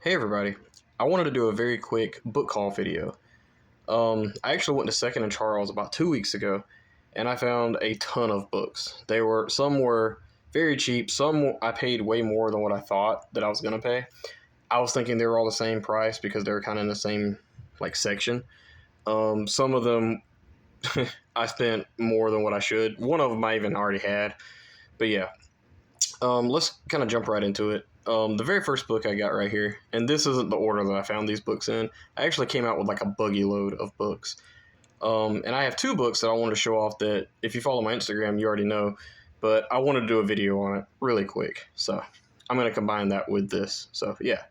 Hey everybody, I wanted to do a very quick book haul video. I actually went to Second and Charles about 2 weeks ago, and I found a ton of books. Some were very cheap, some I paid way more than what I thought that I was gonna pay. I was thinking they were all the same price because they were kind of in the same section. Some of them I spent more than what I should. One of them I even already had, but yeah. Let's kind of jump right into it. The very first book I got right here, and this isn't the order that I found these books in. I actually came out with like a buggy load of books. And I have two books that I wanted to show off that if you follow my Instagram, you already know, but I wanted to do a video on it really quick. So I'm going to combine that with this. So yeah.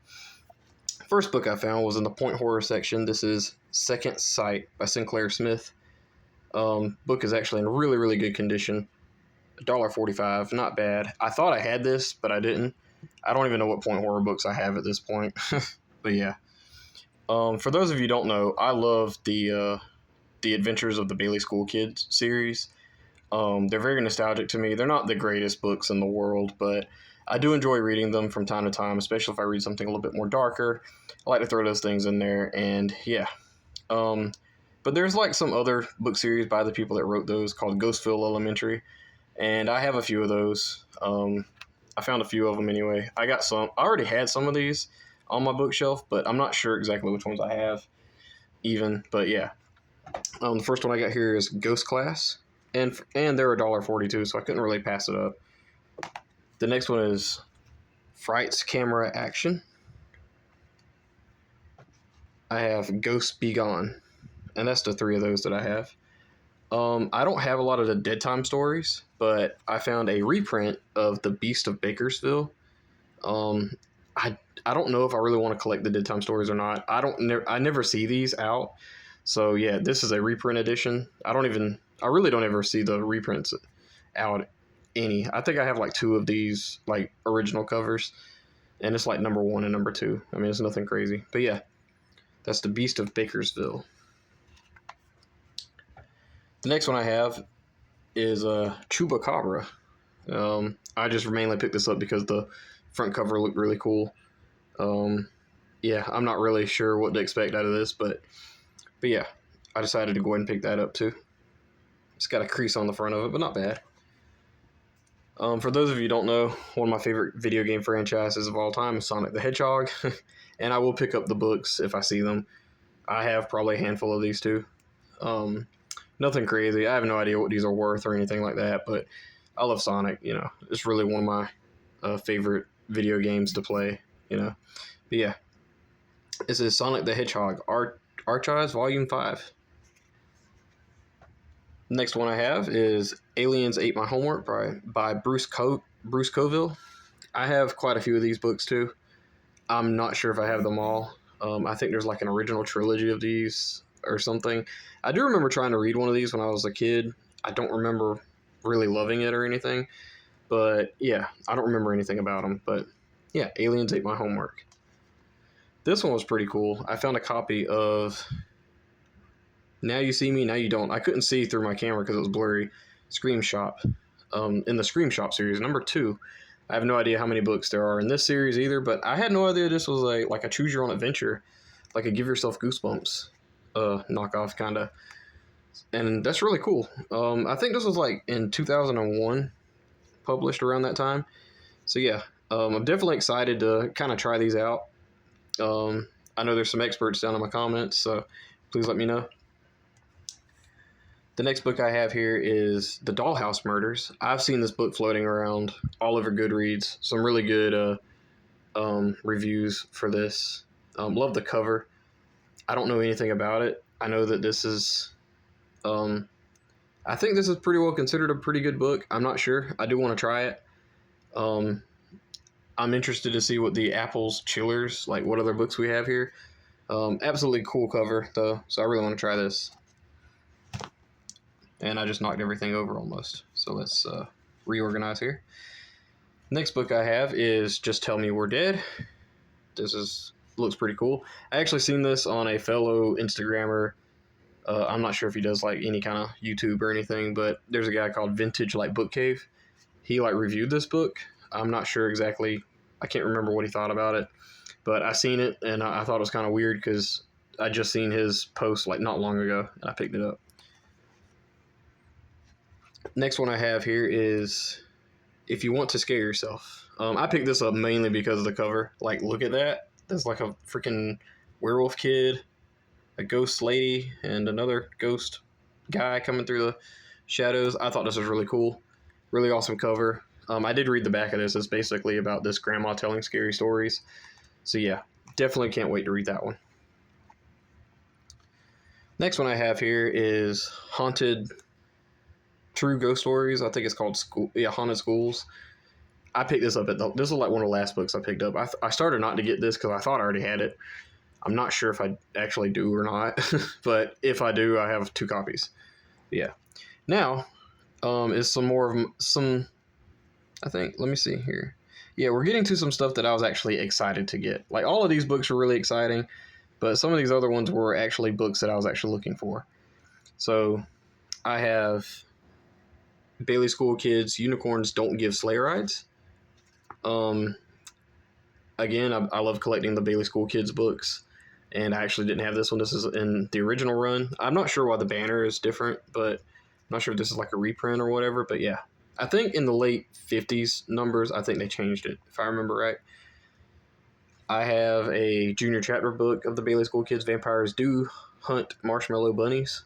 First book I found was in the point horror section. This is Second Sight by Sinclair Smith. Book is actually in really, really good condition. $1.45, not bad. I thought I had this, but I didn't. I don't even know what point horror books I have at this point. But yeah. For those of you who don't know, I love the Adventures of the Bailey School Kids series. They're very nostalgic to me. They're not the greatest books in the world, but I do enjoy reading them from time to time, especially if I read something a little bit more darker. I like to throw those things in there, and yeah. But there's like some other book series by the people that wrote those called Ghostville Elementary, and I have a few of those. I found a few of them anyway. I already had some of these on my bookshelf, but I'm not sure exactly which ones I have even. But yeah, the first one I got here is Ghost Class, and they're $1.42, so I couldn't really pass it up. The next one is Fright's Camera Action. I have Ghost Be Gone, and that's the three of those that I have. I don't have a lot of the Dead Time stories, but I found a reprint of The Beast of Bakersville. I don't know if I really want to collect the Dead Time stories or not. I never see these out. So yeah, this is a reprint edition. I really don't ever see the reprints out any. I think I have like two of these like original covers, and it's like number 1 and number 2. I mean, it's nothing crazy. But yeah, that's The Beast of Bakersville. The next one I have is Chupacabra. I just mainly picked this up because the front cover looked really cool. Yeah, I'm not really sure what to expect out of this, but yeah, I decided to go ahead and pick that up too. It's got a crease on the front of it, but not bad. For those of you who don't know, one of my favorite video game franchises of all time is Sonic the Hedgehog, and I will pick up the books if I see them. I have probably a handful of these too. Nothing crazy. I have no idea what these are worth or anything like that, but I love Sonic. It's really one of my favorite video games to play. But yeah, this is Sonic the Hedgehog Archives Volume 5. Next one I have is Aliens Ate My Homework by Bruce Coville. I have quite a few of these books too. I'm not sure if I have them all. I think there's like an original trilogy of these or something. I do remember trying to read one of these when I was a kid. I don't remember really loving it or anything. But yeah, I don't remember anything about them. But yeah, Aliens Ate My Homework. This one was pretty cool. I found a copy of Now You See Me, Now You Don't. I couldn't see through my camera because it was blurry. Scream Shop. In the Scream Shop series, number 2. I have no idea how many books there are in this series either, but I had no idea this was like a choose your own adventure, like a Give Yourself Goosebumps knockoff kind of. And that's really cool. I think this was like in 2001, published around that time. So yeah, I'm definitely excited to kind of try these out. I know there's some experts down in my comments, so please let me know. The next book I have here is The Dollhouse Murders. I've seen this book floating around all over Goodreads. Some really good reviews for this. Love the cover. I don't know anything about it. I know that this is... I think this is pretty well considered a pretty good book. I'm not sure. I do want to try it. I'm interested to see what the Apples Chillers, like what other books we have here. Absolutely cool cover, though, so I really want to try this. And I just knocked everything over almost. So let's reorganize here. Next book I have is Just Tell Me We're Dead. Looks pretty cool. I actually seen this on a fellow Instagrammer. I'm not sure if he does like any kind of YouTube or anything, but there's a guy called Vintage like Book Cave. He like reviewed this book. I'm not sure exactly. I can't remember what he thought about it, but I seen it and I thought it was kind of weird because I just seen his post like not long ago and I picked it up. Next one I have here is If You Want to Scare Yourself. I picked this up mainly because of the cover. Like, look at that. There's like a freaking werewolf kid, a ghost lady, and another ghost guy coming through the shadows. I thought this was really cool. Really awesome cover. I did read the back of this. It's basically about this grandma telling scary stories. So yeah, definitely can't wait to read that one. Next one I have here is Haunted True Ghost Stories. I think it's called Haunted Schools. I picked this up this is like one of the last books I picked up. I started not to get this because I thought I already had it. I'm not sure if I actually do or not, but if I do, I have 2 copies. Yeah. Now, is some more of some. I think. Let me see here. Yeah, we're getting to some stuff that I was actually excited to get. Like all of these books were really exciting, but some of these other ones were actually books that I was actually looking for. So, I have Bailey School Kids Unicorns Don't Give Sleigh Rides. Again, I love collecting the Bailey School Kids books, and I actually didn't have this one. This is in the original run. I'm not sure why the banner is different, but I'm not sure if this is like a reprint or whatever, but yeah. I think in the late 50s numbers, I think they changed it, if I remember right. I have a junior chapter book of the Bailey School Kids Vampires Do Hunt Marshmallow Bunnies.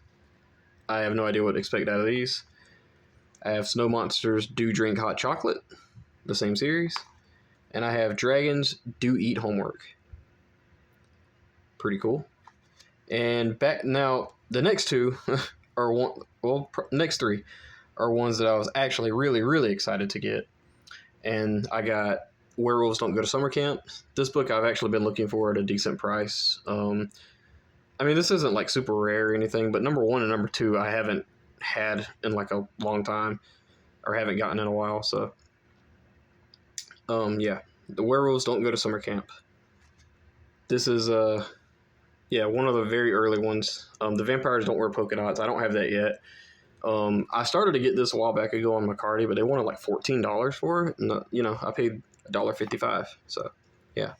I have no idea what to expect out of these. I have Snow Monsters Do Drink Hot Chocolate, the same series. And I have Dragons Do Eat Homework. Pretty cool. And back now, the next 2 are next 3 are ones that I was actually really, really excited to get. And I got Werewolves Don't Go to Summer Camp. This book I've actually been looking for at a decent price. I mean, this isn't like super rare or anything, but number 1 and number 2 I haven't had in like a long time, or haven't gotten in a while. So, yeah, The Werewolves Don't Go to Summer Camp. This is one of the very early ones. The Vampires Don't Wear Polka Dots. I don't have that yet. I started to get this a while back ago on Mercari, but they wanted like $14 for it, and I paid $1.55. So, yeah.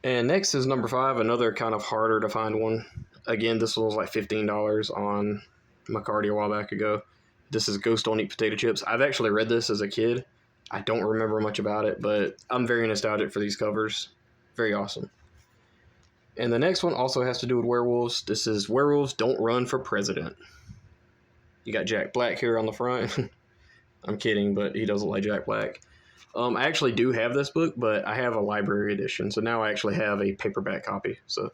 And next is number 5, another kind of harder to find one. Again, this one was like $15 on Mercari a while back ago. This is Ghost Don't Eat Potato Chips. I've actually read this as a kid. I don't remember much about it, but I'm very nostalgic for these covers. Very awesome. And the next one also has to do with werewolves. This is Werewolves Don't Run for President. You got Jack Black here on the front. I'm kidding, but he does look like Jack Black. I actually do have this book, but I have a library edition, so now I actually have a paperback copy. So,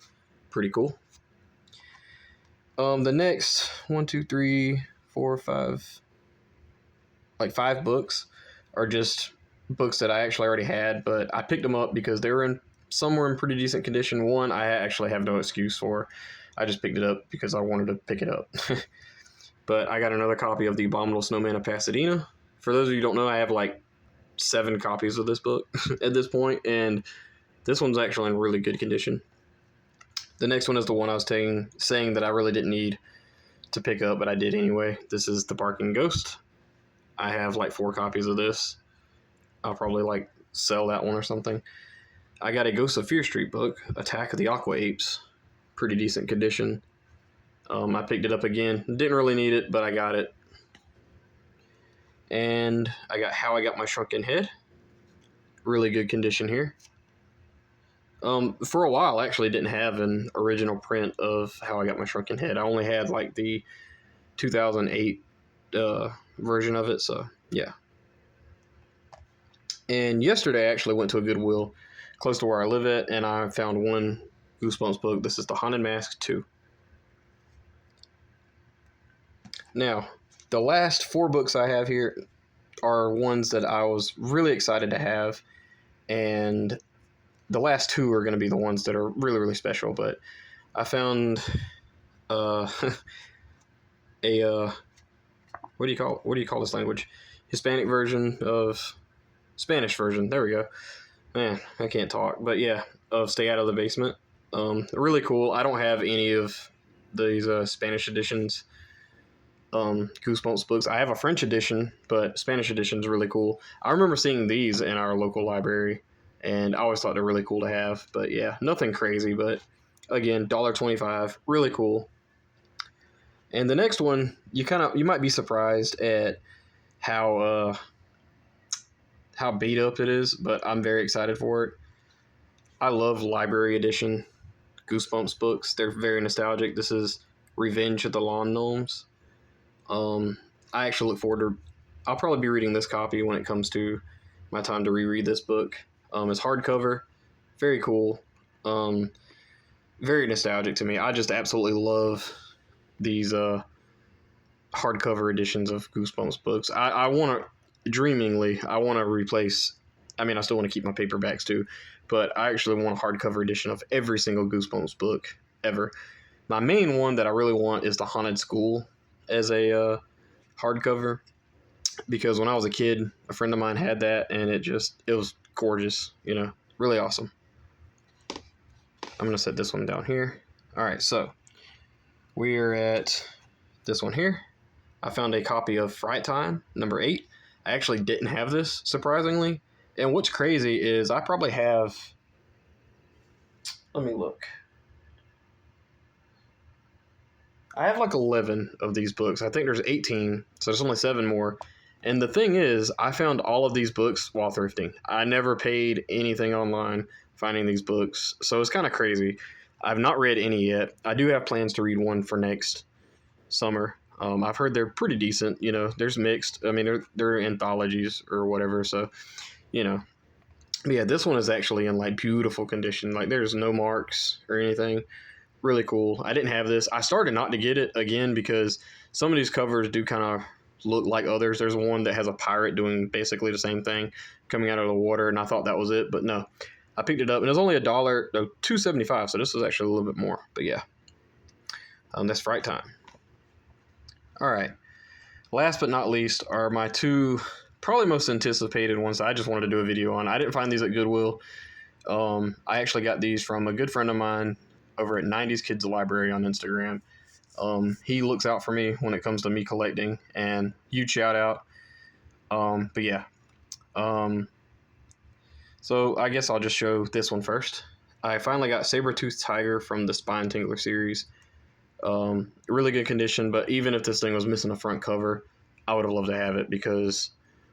pretty cool. The next 5 books are just books that I actually already had, but I picked them up because they were somewhere in pretty decent condition. One I actually have no excuse for. I just picked it up because I wanted to pick it up. But I got another copy of The Abominable Snowman of Pasadena. For those of you who don't know, I have like 7 copies of this book at this point, and this one's actually in really good condition. The next one is the one I was saying that I really didn't need to pick up, but I did anyway. This is The Barking Ghost. I have like 4 copies of this. I'll probably like sell that one or something. I got a Ghosts of Fear Street book, Attack of the Aqua Apes. Pretty decent condition. I picked it up again. Didn't really need it, but I got it. And I got How I Got My Shrunken Head. Really good condition here. For a while, I actually didn't have an original print of How I Got My Shrunken Head. I only had like the 2008 version of it, so yeah. And yesterday I actually went to a Goodwill close to where I live at, and I found one Goosebumps book. This is The Haunted Mask 2. Now, the last 4 books I have here are ones that I was really excited to have, and the last 2 are going to be the ones that are really, really special. But I found what do you call this language? Hispanic version of Spanish version. There we go. Man, I can't talk, but yeah, of Stay Out of the Basement. Really cool. I don't have any of these Spanish editions. Goosebumps books. I have a French edition, but Spanish edition is really cool. I remember seeing these in our local library, and I always thought they're really cool to have. But yeah, nothing crazy, but again, $1.25, really cool. And the next one, you might be surprised at how beat up it is, but I'm very excited for it. I love library edition Goosebumps books. They're very nostalgic. This is Revenge of the Lawn Gnomes. I actually look forward to. I'll probably be reading this copy when it comes to my time to reread this book. It's hardcover, very cool, very nostalgic to me. I just absolutely love these hardcover editions of Goosebumps books. I want to, dreamingly, I want to replace. I mean, I still want to keep my paperbacks too, but I actually want a hardcover edition of every single Goosebumps book ever. My main one that I really want is The Haunted School as a hardcover, because when I was a kid, a friend of mine had that, and it was gorgeous, really awesome. I'm going to set this one down here. All right, so we're at this one here. I found a copy of Fright Time, number 8. I actually didn't have this, surprisingly. And what's crazy is I probably have... Let me look. I have like 11 of these books. I think there's 18, so there's only 7 more. And the thing is, I found all of these books while thrifting. I never paid anything online finding these books, so it's kind of crazy. I've not read any yet. I do have plans to read one for next summer. I've heard they're pretty decent. There's mixed. I mean, they're anthologies or whatever, so, But yeah, this one is actually in, like, beautiful condition. Like, there's no marks or anything. Really cool. I didn't have this. I started not to get it, again, because some of these covers do kind of look like others. There's one that has a pirate doing basically the same thing, coming out of the water, and I thought that was it, but no. I picked it up, and it was only $2.75, so this was actually a little bit more. But yeah, that's Fright Time. All right. Last but not least are my 2 probably most anticipated ones that I just wanted to do a video on. I didn't find these at Goodwill. I actually got these from a good friend of mine over at 90s Kids Library on Instagram. He looks out for me when it comes to me collecting, and huge shout out. But yeah. So I guess I'll just show this one first. I finally got Saber-Tooth Tiger from the Spine Tingler series. Really good condition, but even if this thing was missing a front cover, I would have loved to have it, because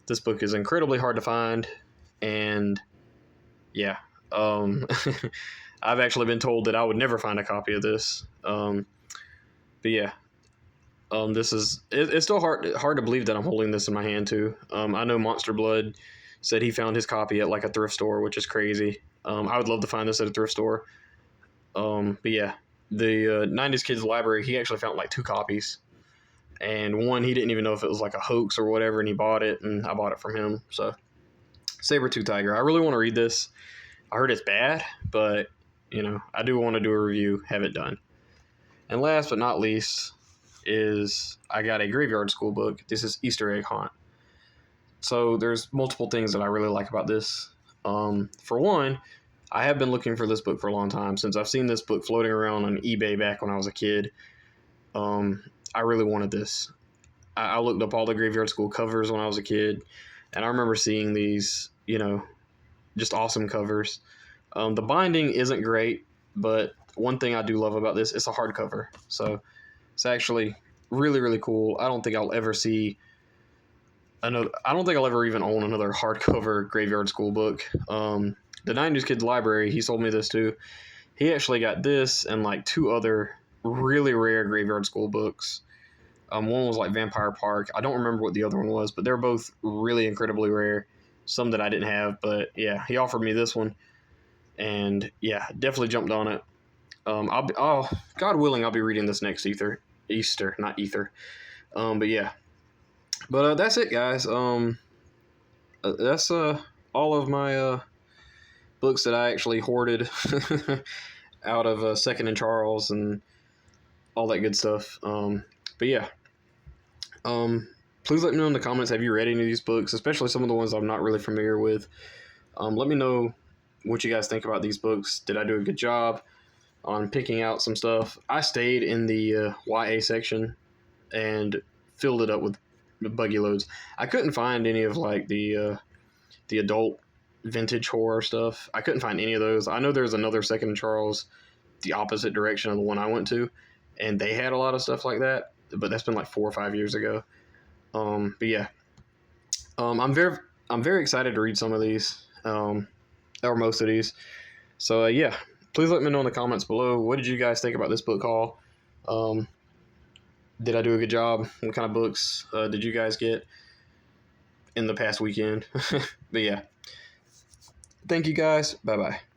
this book is incredibly hard to find, and yeah. I've actually been told that I would never find a copy of this. But yeah. This is... It's still hard to believe that I'm holding this in my hand, too. I know Monster Blood said he found his copy at, like, a thrift store, which is crazy. I would love to find this at a thrift store. But yeah. The 90s Kids Library, he actually found, like, 2 copies. And one, he didn't even know if it was, like, a hoax or whatever, and he bought it, and I bought it from him. So, Saber-Tooth Tiger. I really want to read this. I heard it's bad, but... I do want to do a review, have it done. And last but not least is I got a Graveyard School book. This is Easter Egg Haunt. So there's multiple things that I really like about this. For one, I have been looking for this book for a long time, since I've seen this book floating around on eBay back when I was a kid. I really wanted this. I looked up all the Graveyard School covers when I was a kid, and I remember seeing these, just awesome covers. The binding isn't great, but one thing I do love about this, it's a hardcover. So it's actually really, really cool. I don't think I'll ever see another... I don't think I'll ever even own another hardcover Graveyard School book. The 90s Kids Library, he sold me this too. He actually got this and like 2 other really rare Graveyard School books. One was like Vampire Park. I don't remember what the other one was, but they're both really incredibly rare. Some that I didn't have, but yeah, he offered me this one. And yeah, definitely jumped on it. God willing, I'll be reading this next Easter, not Ether. But yeah, but that's it, guys. That's all of my books that I actually hoarded out of Second and Charles and all that good stuff. But yeah, please let me know in the comments, have you read any of these books, especially some of the ones I'm not really familiar with. Let me know what you guys think about these books. Did I do a good job on picking out some stuff? I stayed in the YA section and filled it up with buggy loads. I couldn't find any of like the adult vintage horror stuff. I couldn't find any of those. I know there's another Second and Charles, the opposite direction of the one I went to, and they had a lot of stuff like that. But that's been like 4 or 5 years ago. But yeah, I'm very excited to read some of these, or most of these. So yeah, please let me know in the comments below. What did you guys think about this book haul? Did I do a good job? What kind of books did you guys get in the past weekend? But yeah, thank you guys. Bye bye.